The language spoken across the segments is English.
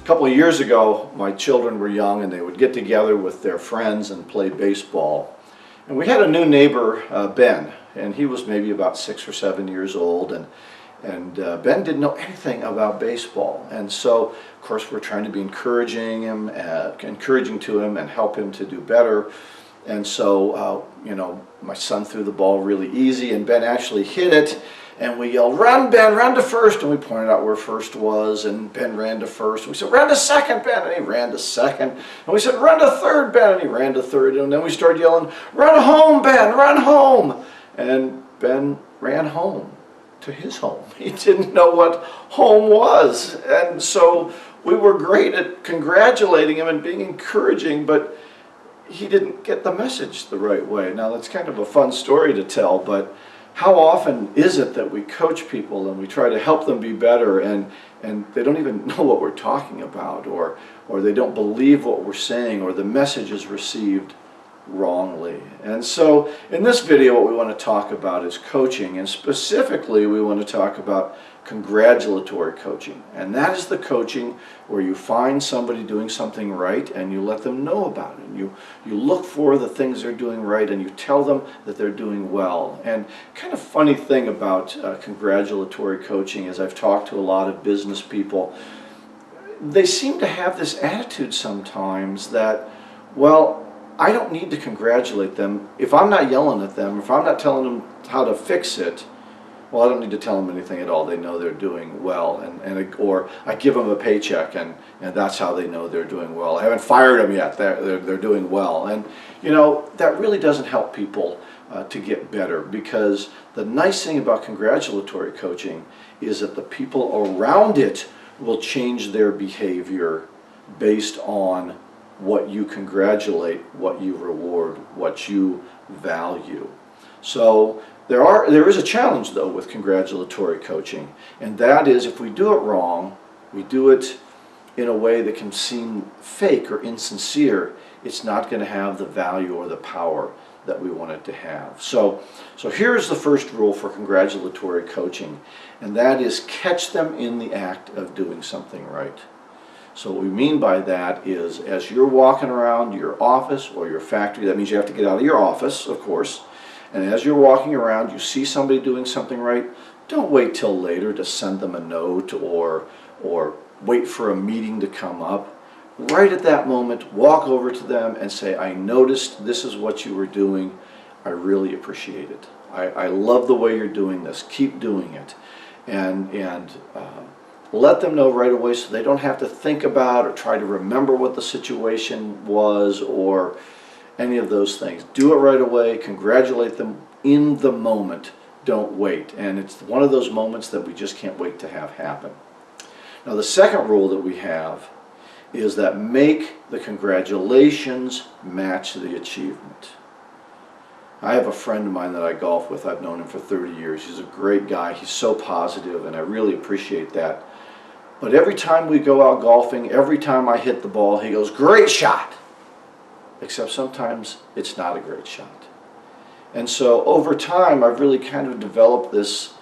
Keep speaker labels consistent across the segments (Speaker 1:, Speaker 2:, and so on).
Speaker 1: A couple of years ago, my children were young and they would get together with their friends and play baseball. And we had a new neighbor, Ben, and he was maybe about 6 or 7 years old, and Ben didn't know anything about baseball. And so, of course, we're trying to be encouraging to him and help him to do better. And so, my son threw the ball really easy, and Ben actually hit it. And we yelled, "Run, Ben, run to first." And we pointed out where first was, and Ben ran to first. And we said, "Run to second, Ben," and he ran to second. And we said, "Run to third, Ben," and he ran to third. And then we started yelling, "Run home, Ben, run home." And Ben ran home to his home. He didn't know what home was. And so we were great at congratulating him and being encouraging, but he didn't get the message the right way. Now, that's kind of a fun story to tell, but how often is it that we coach people and we try to help them be better and they don't even know what we're talking about, or they don't believe what we're saying, or the message is received wrongly? And so in this video, what we want to talk about is coaching, and specifically we want to talk about congratulatory coaching. And that is the coaching where you find somebody doing something right and you let them know about it. You look for the things they're doing right and you tell them that they're doing well. And kind of funny thing about congratulatory coaching is I've talked to a lot of business people. They seem to have this attitude sometimes that, well, I don't need to congratulate them. If I'm not yelling at them, if I'm not telling them how to fix it, well, I don't need to tell them anything at all. They know they're doing well, or I give them a paycheck, and that's how they know they're doing well. I haven't fired them yet. They're doing well, and that really doesn't help people to get better, because the nice thing about congratulatory coaching is that the people around it will change their behavior based on what you congratulate, what you reward, what you value. So there is a challenge, though, with congratulatory coaching, and that is if we do it wrong, we do it in a way that can seem fake or insincere, it's not going to have the value or the power that we want it to have. So here's the first rule for congratulatory coaching, and that is catch them in the act of doing something right. So what we mean by that is, as you're walking around your office or your factory, that means you have to get out of your office, of course, and as you're walking around, you see somebody doing something right, don't wait till later to send them a note or wait for a meeting to come up. Right at that moment, walk over to them and say, "I noticed this is what you were doing. I really appreciate it. I love the way you're doing this. Keep doing it." And let them know right away so they don't have to think about or try to remember what the situation was or any of those things. Do it right away. Congratulate them in the moment. Don't wait. And it's one of those moments that we just can't wait to have happen. Now, the second rule that we have is that make the congratulations match the achievement. I have a friend of mine that I golf with. I've known him for 30 years. He's a great guy. He's so positive, and I really appreciate that. But every time we go out golfing, every time I hit the ball, he goes, "Great shot!" Except sometimes it's not a great shot. And so over time, I've really kind of developed this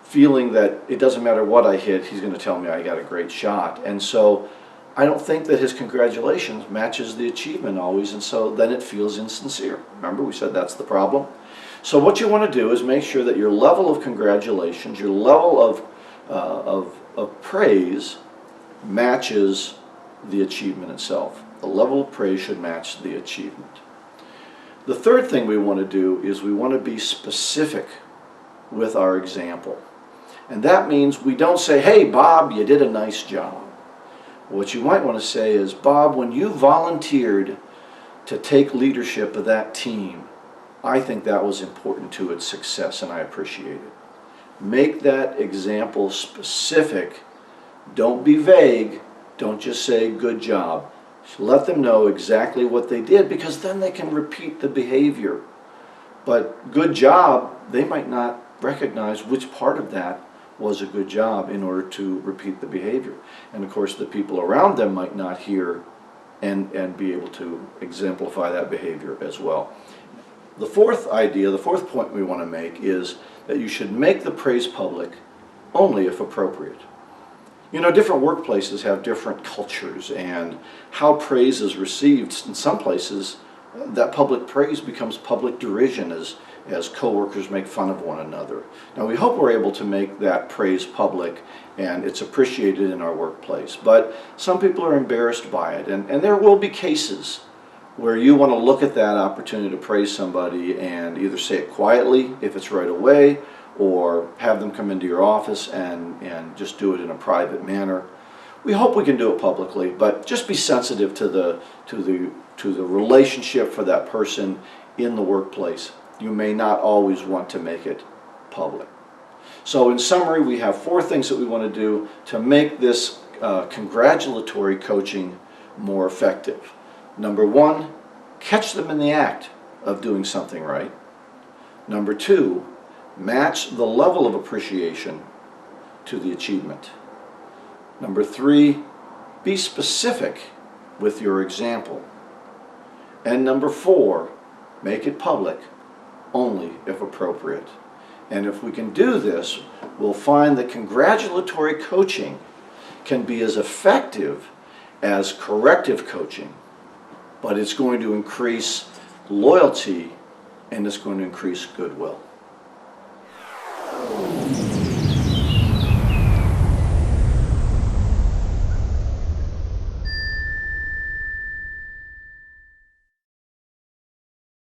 Speaker 1: feeling that it doesn't matter what I hit, he's going to tell me I got a great shot. And so I don't think that his congratulations matches the achievement always, and so then it feels insincere. Remember, we said that's the problem? So what you want to do is make sure that your level of congratulations, your level of praise matches the achievement itself. The level of praise should match the achievement. The third thing we want to do is we want to be specific with our example. And that means we don't say, "Hey, Bob, you did a nice job." What you might want to say is, "Bob, when you volunteered to take leadership of that team, I think that was important to its success and I appreciate it." Make that example specific. Don't be vague. Don't just say, "Good job." Let them know exactly what they did, because then they can repeat the behavior. But "good job," they might not recognize which part of that was a good job in order to repeat the behavior. And of course the people around them might not hear and be able to exemplify that behavior as well. The fourth point we want to make is that you should make the praise public only if appropriate. You know, different workplaces have different cultures, and how praise is received in some places, that public praise becomes public derision as coworkers make fun of one another. Now, we hope we're able to make that praise public and it's appreciated in our workplace, but some people are embarrassed by it, and there will be cases where you want to look at that opportunity to praise somebody and either say it quietly if it's right away, or have them come into your office and just do it in a private manner. We hope we can do it publicly, but just be sensitive to the relationship for that person in the workplace. You may not always want to make it public. So in summary, we have 4 things that we want to do to make this congratulatory coaching more effective. Number 1, catch them in the act of doing something right. Number 2, match the level of appreciation to the achievement. Number 3, be specific with your example. And number 4, make it public, only if appropriate. And if we can do this, we'll find that congratulatory coaching can be as effective as corrective coaching, but it's going to increase loyalty and it's going to increase goodwill.